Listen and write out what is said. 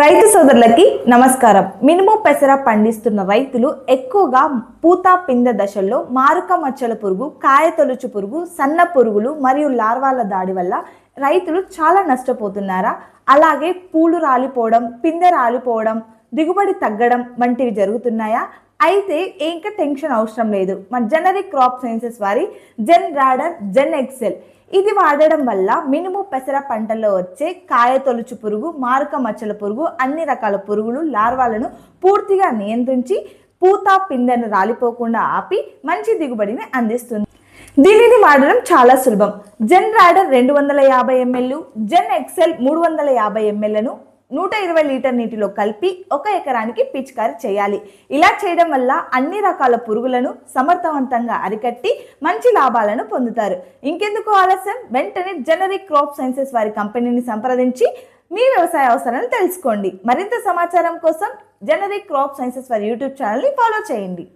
రైతు సోదరులకి నమస్కారం. మినుము పెసర పండిస్తున్న రైతులు ఎక్కువగా పూత పిందె దశల్లో మారుక మచ్చల పురుగు, కాయ తొలుచు పురుగు, సన్న పురుగులు మరియు లార్వాల దాడి వల్ల రైతులు చాలా నష్టపోతున్నారా? అలాగే పూలు రాలిపోవడం, పిందె రాలిపోవడం, దిగుబడి తగ్గడం వంటివి జరుగుతున్నాయా? అయితే ఇంకా టెన్షన్ అవసరం లేదు. మన జనరిక్ క్రాప్ సైన్సెస్ వారి జెన్ రాడర్, జెన్ ఎక్సెల్ ఇది వాడడం వల్ల మినుము పెసర పంటల్లో వచ్చే కాయ తొలుచు పురుగు, మారుక మచ్చల పురుగు, అన్ని రకాల పురుగులు, లార్వాలను పూర్తిగా నియంత్రించి పూత పిందెను రాలిపోకుండా ఆపి మంచి దిగుబడిని అందిస్తుంది. దీనిని వాడడం చాలా సులభం. జెన్ రాడర్ 250 ml, జెన్ ఎక్సెల్ 350 ml 120 లీటర్ నీటిలో కలిపి 1 ఎకరానికి పిచికారీ చేయాలి. ఇలా చేయడం వల్ల అన్ని రకాల పురుగులను సమర్థవంతంగా అరికట్టి మంచి లాభాలను పొందుతారు. ఇంకెందుకు ఆలస్యం, వెంటనే జనరిక్ క్రాప్ సైన్సెస్ వారి కంపెనీని సంప్రదించి మీ వ్యవసాయ అవసరాలను తెలుసుకోండి. మరింత సమాచారం కోసం జనరిక్ క్రాప్ సైన్సెస్ వారి యూట్యూబ్ ఛానల్ని ఫాలో చేయండి.